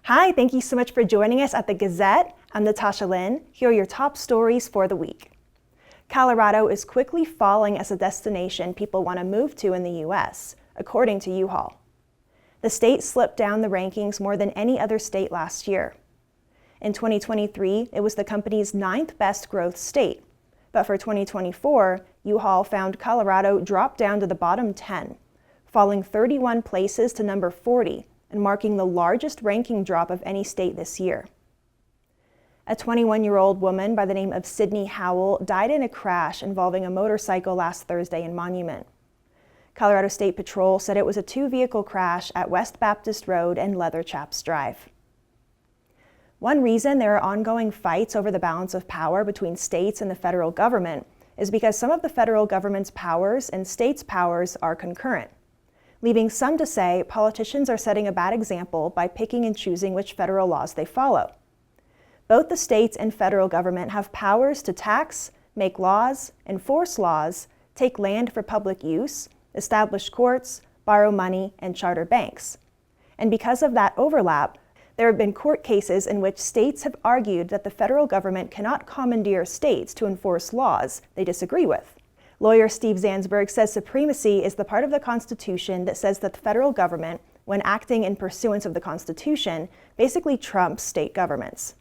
Hi, thank you so much for joining us at the Gazette. I'm Natasha Lynn. Here are your top stories for the week. Colorado is quickly falling as a destination people want to move to in the U.S., according to U-Haul. The state slipped down the rankings more than any other state last year. In 2023, it was the company's 9th best growth state. But for 2024, U-Haul found Colorado dropped down to the bottom 10, falling 31 places to number 40, and marking the largest ranking drop of any state this year. A 21-year-old woman by the name of Sydney Howell died in a crash involving a motorcycle last Thursday in Monument. Colorado State Patrol said it was a two-vehicle crash at West Baptist Road and Leather Chaps Drive. One reason there are ongoing fights over the balance of power between states and the federal government is because some of the federal government's powers and states' powers are concurrent, leaving some to say politicians are setting a bad example by picking and choosing which federal laws they follow. Both the states and federal government have powers to tax, make laws, enforce laws, take land for public use, establish courts, borrow money, and charter banks. And because of that overlap, there have been court cases in which states have argued that the federal government cannot commandeer states to enforce laws they disagree with. Lawyer Steve Zansberg says supremacy is the part of the Constitution that says that the federal government, when acting in pursuance of the Constitution, basically trumps state governments.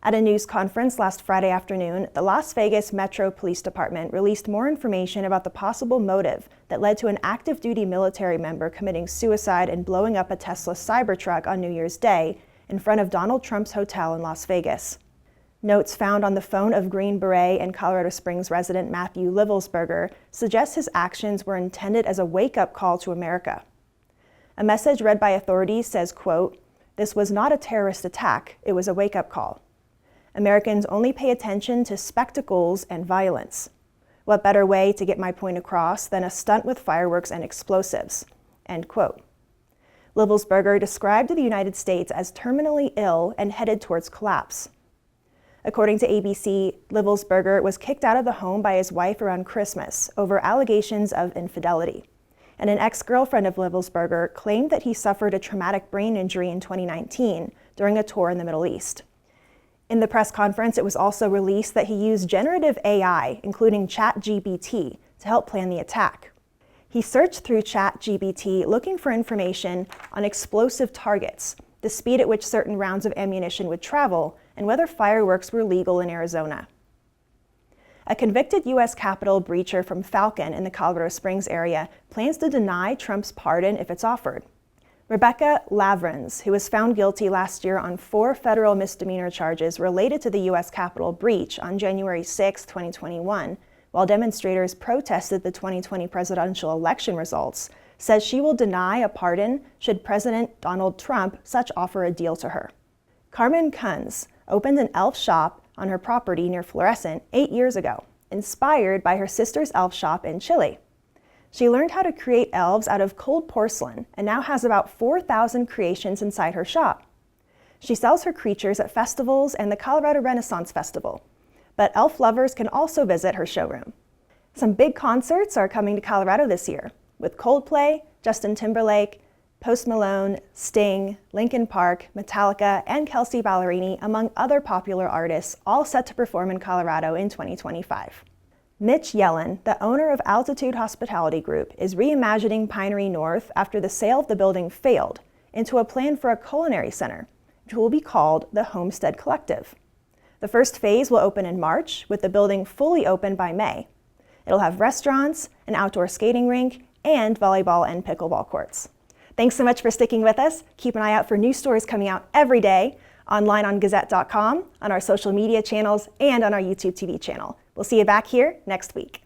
At a news conference last Friday afternoon, the Las Vegas Metro Police Department released more information about the possible motive that led to an active-duty military member committing suicide and blowing up a Tesla Cybertruck on New Year's Day in front of Donald Trump's hotel in Las Vegas. Notes found on the phone of Green Beret and Colorado Springs resident Matthew Livelsberger suggest his actions were intended as a wake-up call to America. A message read by authorities says, quote, "This was not a terrorist attack, it was a wake-up call. Americans only pay attention to spectacles and violence. What better way to get my point across than a stunt with fireworks and explosives?" End quote. Livelsberger described the United States as terminally ill and headed towards collapse. According to ABC, Livelsberger was kicked out of the home by his wife around Christmas over allegations of infidelity. And an ex-girlfriend of Livelsberger claimed that he suffered a traumatic brain injury in 2019 during a tour in the Middle East. In the press conference, it was also released that he used generative AI, including ChatGPT, to help plan the attack. He searched through ChatGPT looking for information on explosive targets, the speed at which certain rounds of ammunition would travel, and whether fireworks were legal in Arizona. A convicted U.S. Capitol breacher from Falcon in the Colorado Springs area plans to deny Trump's pardon if it's offered. Rebecca Lavrens, who was found guilty last year on 4 federal misdemeanor charges related to the U.S. Capitol breach on January 6, 2021, while demonstrators protested the 2020 presidential election results, says she will deny a pardon should President Donald Trump such offer a deal to her. Carmen Kunz opened an elf shop on her property near Florissant 8 years ago, inspired by her sister's elf shop in Chile. She learned how to create elves out of cold porcelain and now has about 4,000 creations inside her shop. She sells her creatures at festivals and the Colorado Renaissance Festival, but elf lovers can also visit her showroom. Some big concerts are coming to Colorado this year, with Coldplay, Justin Timberlake, Post Malone, Sting, Linkin Park, Metallica, and Kelsey Ballerini, among other popular artists, all set to perform in Colorado in 2025. Mitch Yellen, the owner of Altitude Hospitality Group, is reimagining Pinery North after the sale of the building failed into a plan for a culinary center, which will be called the Homestead Collective. The first phase will open in March, with the building fully open by May. It'll have restaurants, an outdoor skating rink, and volleyball and pickleball courts. Thanks so much for sticking with us. Keep an eye out for new stories coming out every day, online on Gazette.com, on our social media channels, and on our YouTube TV channel. We'll see you back here next week.